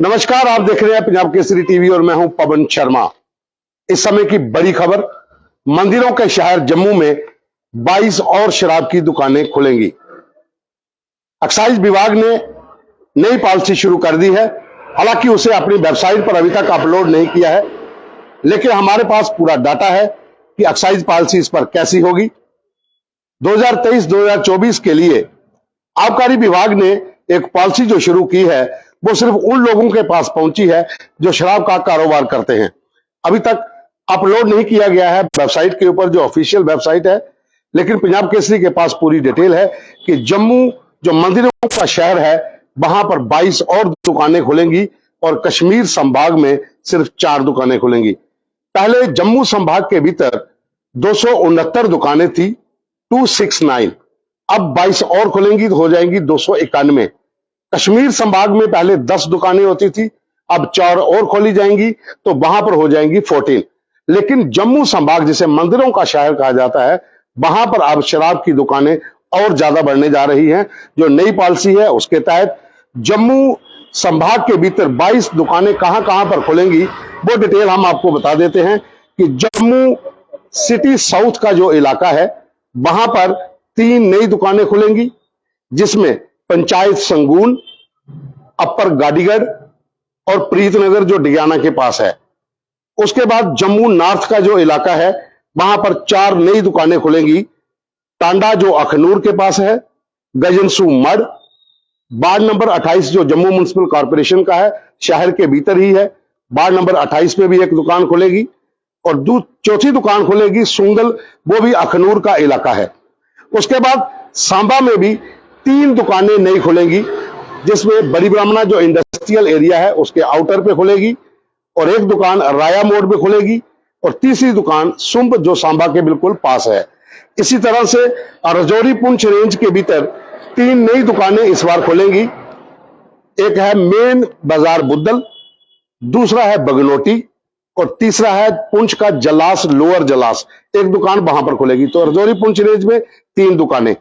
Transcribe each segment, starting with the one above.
नमस्कार, आप देख रहे हैं पंजाब केसरी टीवी और मैं हूं पवन शर्मा। इस समय की बड़ी खबर, मंदिरों के शहर जम्मू में 22 और शराब की दुकानें खुलेंगी। एक्साइज विभाग ने नई पॉलिसी शुरू कर दी है। हालांकि उसे अपनी वेबसाइट पर अभी तक अपलोड नहीं किया है, लेकिन हमारे पास पूरा डाटा है कि एक्साइज पॉलिसी इस पर कैसी होगी। 2023-2024 के लिए आबकारी विभाग ने एक पॉलिसी जो शुरू की है वो सिर्फ उन लोगों के पास पहुंची है जो शराब का कारोबार करते हैं। अभी तक अपलोड नहीं किया गया है वेबसाइट के ऊपर, जो ऑफिशियल वेबसाइट है। लेकिन पंजाब केसरी के पास पूरी डिटेल है कि जम्मू जो मंदिरों का शहर है वहां पर 22 और दुकानें खुलेंगी और कश्मीर संभाग में सिर्फ 4 दुकानें खुलेंगी। पहले जम्मू संभाग के भीतर 269 दुकानें थी, 269। अब 22 और खुलेंगी तो हो जाएंगी 291। कश्मीर संभाग में पहले 10 दुकानें होती थी, अब 4 और खोली जाएंगी तो वहां पर हो जाएंगी 14। लेकिन जम्मू संभाग, जिसे मंदिरों का शहर कहा जाता है, वहां पर अब शराब की दुकानें और ज्यादा बढ़ने जा रही हैं। जो नई पॉलिसी है उसके तहत जम्मू संभाग के भीतर 22 दुकानें कहां कहां पर खुलेंगी वो डिटेल हम आपको बता देते हैं कि जम्मू सिटी साउथ का जो इलाका है वहां पर 3 नई दुकानें खुलेंगी, जिसमें पंचायत संगून, अपर गाड़ीगढ़ और प्रीतनगर जो डियाना के पास है। उसके बाद जम्मू नॉर्थ का जो इलाका है वहां पर 4 नई दुकानें खुलेंगी। टांडा जो अखनूर के पास है, गजनसू मड, वार्ड नंबर 28 जो जम्मू म्युनिसिपल कॉर्पोरेशन का है, शहर के भीतर ही है, वार्ड नंबर 28 पे भी एक दुकान खुलेगी। और चौथी दुकान खुलेगी सुंगल, वो भी अखनूर का इलाका है। उसके बाद सांबा में भी 3 दुकानें नई खुलेंगी, जिसमें बड़ी ब्राह्मणा जो इंडस्ट्रियल एरिया है उसके आउटर पे खुलेगी, और एक दुकान राया मोड़ पे खुलेगी, और तीसरी दुकान सुंब जो सांबा के बिल्कुल पास है। इसी तरह से राजौरी पुंछ रेंज के भीतर 3 नई दुकानें इस बार खुलेंगी। एक है मेन बाजार बुद्दल, दूसरा है बगनोटी, और तीसरा है पुंछ का जलास, लोअर जलास, एक दुकान वहां पर खुलेगी। तो राजौरी पुंछ रेंज में 3 दुकानें।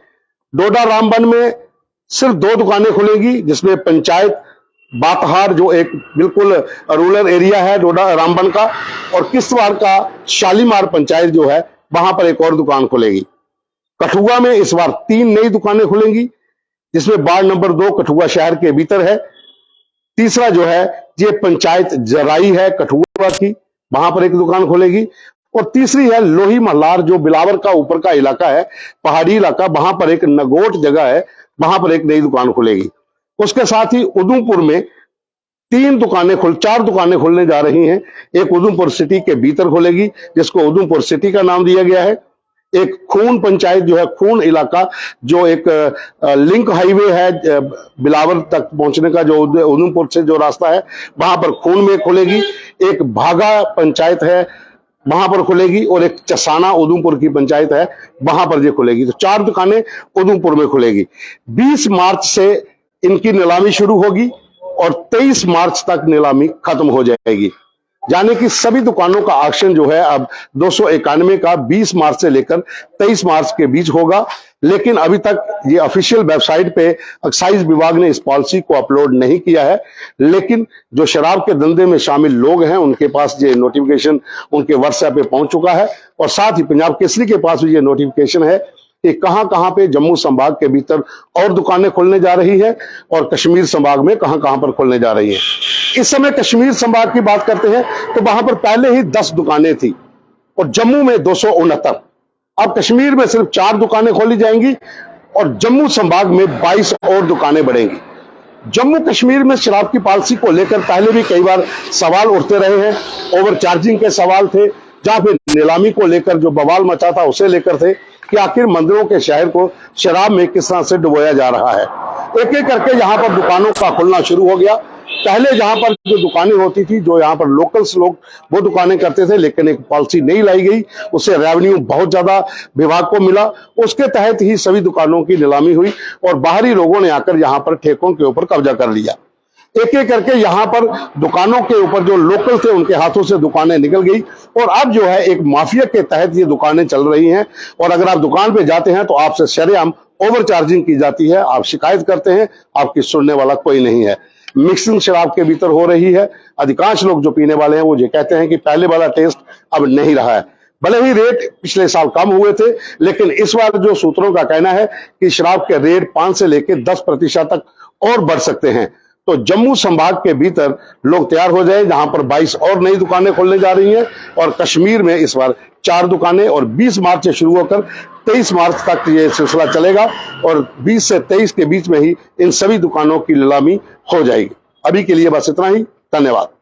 डोडा रामबन में सिर्फ 2 दुकानें खुलेगी, जिसमें पंचायत बातहार जो एक बिल्कुल रूरल एरिया है डोडा रामबन का, और किश्तवाड़ का शालीमार पंचायत जो है वहां पर एक और दुकान खुलेगी। कठुआ में इस बार 3 नई दुकानें खुलेंगी, जिसमें वार्ड नंबर 2 कठुआ शहर के भीतर है। तीसरा जो है ये पंचायत जराई है कठुआ की, वहां पर एक दुकान खुलेगी। और तीसरी है लोही मल्हार जो बिलावर का ऊपर का इलाका है, पहाड़ी इलाका, वहां पर एक नगोट जगह है, वहां पर एक नई दुकान खुलेगी। उसके साथ ही उधमपुर में 4 दुकानें खुलने जा रही हैं। एक उधमपुर सिटी के भीतर खुलेगी, जिसको उधमपुर सिटी का नाम दिया गया है। एक खून पंचायत जो है, खून इलाका जो एक लिंक हाईवे है बिलावर तक पहुंचने का, जो उधमपुर से जो रास्ता है वहां पर खून में खुलेगी। एक भागा पंचायत है वहां पर खुलेगी, और एक चसाना उधमपुर की पंचायत है वहां पर ये खुलेगी। तो 4 दुकानें उधमपुर में खुलेगी। 20 मार्च से इनकी नीलामी शुरू होगी और 23 मार्च तक नीलामी खत्म हो जाएगी। यानी कि सभी दुकानों का ऑक्शन जो है अब 291 का 20 मार्च से लेकर 23 मार्च के बीच होगा। लेकिन अभी तक ये ऑफिशियल वेबसाइट पे एक्साइज विभाग ने इस पॉलिसी को अपलोड नहीं किया है। लेकिन जो शराब के धंधे में शामिल लोग हैं उनके पास ये नोटिफिकेशन उनके व्हाट्सएप पे पहुंच चुका है, और साथ ही पंजाब केसरी के पास भी ये नोटिफिकेशन है कि कहां कहां पे जम्मू संभाग के भीतर और दुकानें खुलने जा रही है और कश्मीर संभाग में कहां कहां पर खुलने जा रही है। इस समय कश्मीर संभाग की बात करते हैं तो वहां पर पहले ही 10 दुकानें थी और जम्मू में 269। अब कश्मीर में सिर्फ 4 दुकानें खोली जाएंगी और जम्मू संभाग में 22 और दुकानें बढ़ेंगी। जम्मू कश्मीर में शराब की पॉलिसी को लेकर पहले भी कई बार सवाल उठते रहे हैं। ओवर चार्जिंग के सवाल थे, या फिर नीलामी को लेकर जो बवाल मचा था उसे लेकर थे कि आखिर मंदिरों के शहर को शराब में किस तरह से डुबोया जा रहा है। एक एक करके यहाँ पर दुकानों का खुलना शुरू हो गया। पहले जहां पर जो दुकानें होती थी, जो यहाँ पर लोकल्स लोग वो दुकानें करते थे, लेकिन एक पॉलिसी नहीं लाई गई, उससे रेवेन्यू बहुत ज्यादा विभाग को मिला। उसके तहत ही सभी दुकानों की नीलामी हुई और बाहरी लोगों ने आकर यहाँ पर ठेकों के ऊपर कब्जा कर लिया। एक एक करके यहाँ पर दुकानों के ऊपर जो लोकल थे उनके हाथों से दुकानें निकल गई और अब जो है एक माफिया के तहत ये दुकानें चल रही हैं। और अगर आप दुकान पे जाते हैं तो आपसे शरेआम ओवर चार्जिंग की जाती है, आप शिकायत करते हैं, आपकी सुनने वाला कोई नहीं है। मिक्सिंग शराब के भीतर हो रही है। अधिकांश लोग जो पीने वाले हैं वो ये कहते हैं कि पहले वाला टेस्ट अब नहीं रहा है। भले ही रेट पिछले साल कम हुए थे, लेकिन इस बार जो सूत्रों का कहना है कि शराब के रेट 5 से लेकर 10% तक और बढ़ सकते हैं। तो जम्मू संभाग के भीतर लोग तैयार हो जाए, जहां पर 22 और नई दुकानें खोलने जा रही हैं और कश्मीर में इस बार 4 दुकानें, और 20 मार्च से शुरू होकर 23 मार्च तक ये सिलसिला चलेगा और 20 से 23 के बीच में ही इन सभी दुकानों की नीलामी हो जाएगी। अभी के लिए बस इतना ही। धन्यवाद।